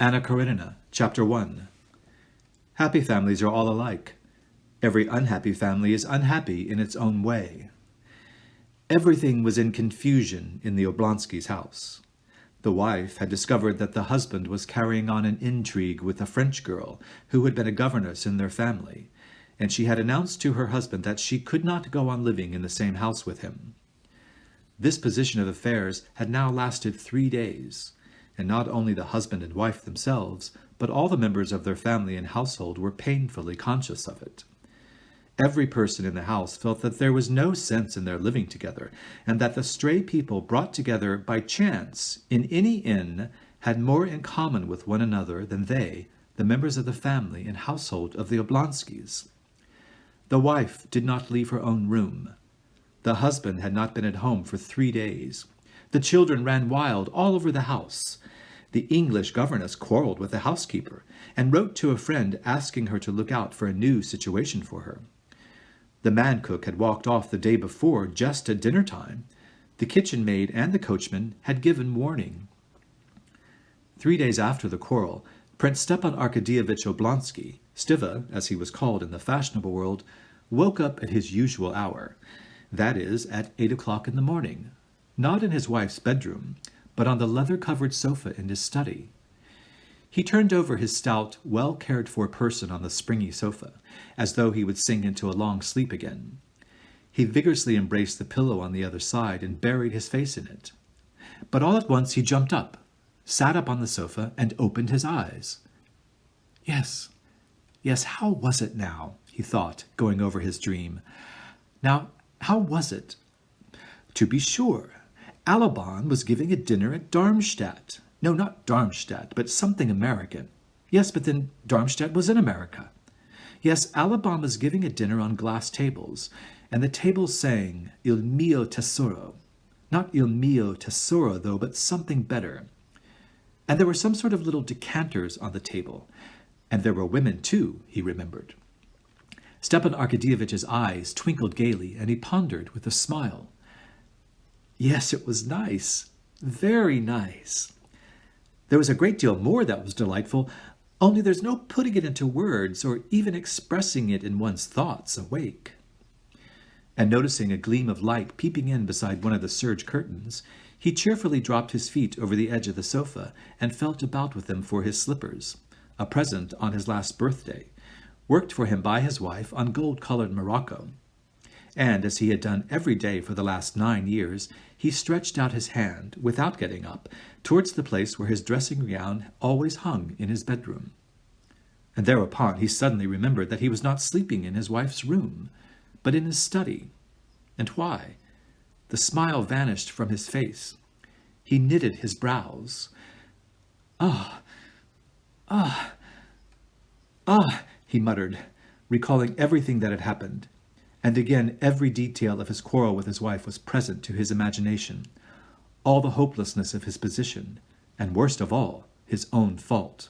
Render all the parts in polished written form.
Anna Karenina, Chapter 1. Happy families are all alike. Every unhappy family is unhappy in its own way. Everything was in confusion in the Oblonskys' house. The wife had discovered that the husband was carrying on an intrigue with a French girl who had been a governess in their family, and she had announced to her husband that she could not go on living in the same house with him. This position of affairs had now lasted 3 days, and not only the husband and wife themselves, but all the members of their family and household were painfully conscious of it. Every person in the house felt that there was no sense in their living together, and that the stray people brought together by chance in any inn had more in common with one another than they, the members of the family and household of the Oblonskys. The wife did not leave her own room. The husband had not been at home for 3 days. The children ran wild all over the house. The English governess quarreled with the housekeeper and wrote to a friend asking her to look out for a new situation for her. The man cook had walked off the day before just at dinner time. The kitchen maid and the coachman had given warning. 3 days after the quarrel, Prince Stepan Arkadyevitch Oblonsky, Stiva, as he was called in the fashionable world, woke up at his usual hour, that is, at 8 o'clock in the morning, not in his wife's bedroom, but on the leather-covered sofa in his study. He turned over his stout, well-cared-for person on the springy sofa, as though he would sink into a long sleep again. He vigorously embraced the pillow on the other side and buried his face in it. But all at once he jumped up, sat up on the sofa, and opened his eyes. Yes, how was it now? He thought, going over his dream. Now, how was it? To be sure, Alabon was giving a dinner at Darmstadt. No, not Darmstadt, but something American. Yes, but then Darmstadt was in America. Yes, Alabon was giving a dinner on glass tables, and the tables sang Il mio tesoro. Not Il mio tesoro, though, but something better. And there were some sort of little decanters on the table, and there were women, too, he remembered. Stepan Arkadyevitch's eyes twinkled gaily, and he pondered with a smile. Yes, it was nice, very nice. There was a great deal more that was delightful, only there's no putting it into words or even expressing it in one's thoughts awake. And noticing a gleam of light peeping in beside one of the serge curtains, he cheerfully dropped his feet over the edge of the sofa and felt about with them for his slippers, a present on his last birthday, worked for him by his wife on gold-colored morocco. And, as he had done every day for the last 9 years, he stretched out his hand, without getting up, towards the place where his dressing gown always hung in his bedroom. And thereupon he suddenly remembered that he was not sleeping in his wife's room, but in his study. And why? The smile vanished from his face. He knitted his brows. Ah, he muttered, recalling everything that had happened. And again every detail of his quarrel with his wife was present to his imagination, all the hopelessness of his position, and worst of all, his own fault.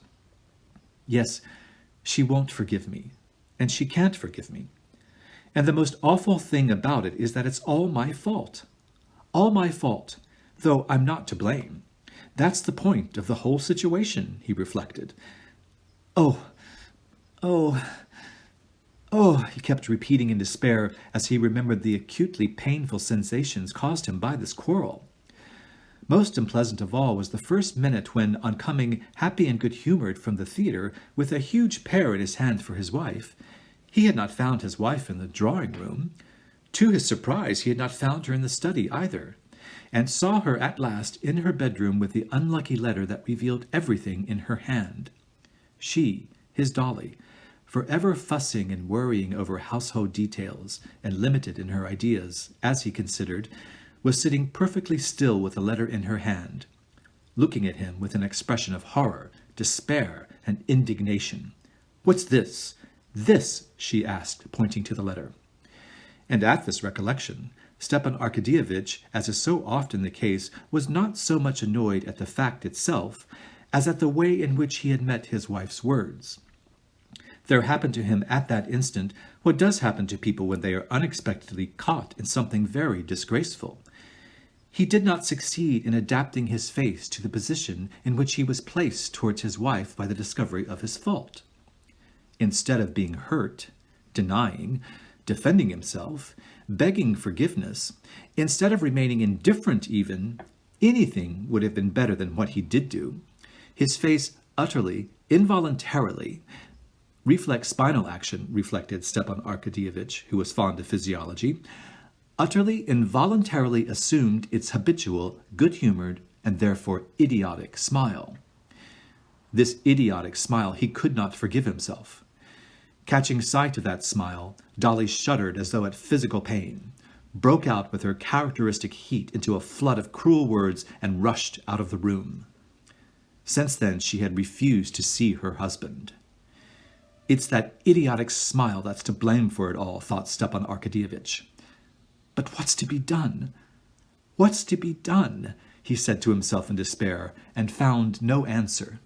Yes, she won't forgive me, and she can't forgive me. And the most awful thing about it is that it's all my fault, though I'm not to blame. That's the point of the whole situation, he reflected. Oh, he kept repeating in despair as he remembered the acutely painful sensations caused him by this quarrel. Most unpleasant of all was the first minute when, on coming happy and good-humored from the theatre with a huge pear in his hand for his wife, he had not found his wife in the drawing-room. To his surprise, he had not found her in the study either, and saw her at last in her bedroom with the unlucky letter that revealed everything in her hand. She, his Dolly, forever fussing and worrying over household details and limited in her ideas, as he considered, was sitting perfectly still with the letter in her hand, looking at him with an expression of horror, despair, and indignation. "What's this? This?" she asked, pointing to the letter. And at this recollection, Stepan Arkadyevitch, as is so often the case, was not so much annoyed at the fact itself as at the way in which he had met his wife's words. There happened to him at that instant what does happen to people when they are unexpectedly caught in something very disgraceful. He did not succeed in adapting his face to the position in which he was placed towards his wife by the discovery of his fault. Instead of being hurt, denying, defending himself, begging forgiveness, instead of remaining indifferent even, anything would have been better than what he did do. His face utterly, involuntarily, reflex spinal action, reflected Stepan Arkadyevitch, who was fond of physiology, utterly, involuntarily assumed its habitual, good-humored, and therefore idiotic smile. This idiotic smile he could not forgive himself. Catching sight of that smile, Dolly shuddered as though at physical pain, broke out with her characteristic heat into a flood of cruel words, and rushed out of the room. Since then she had refused to see her husband. It's that idiotic smile that's to blame for it all, thought Stepan Arkadyevitch. But what's to be done? What's to be done? He said to himself in despair, and found no answer.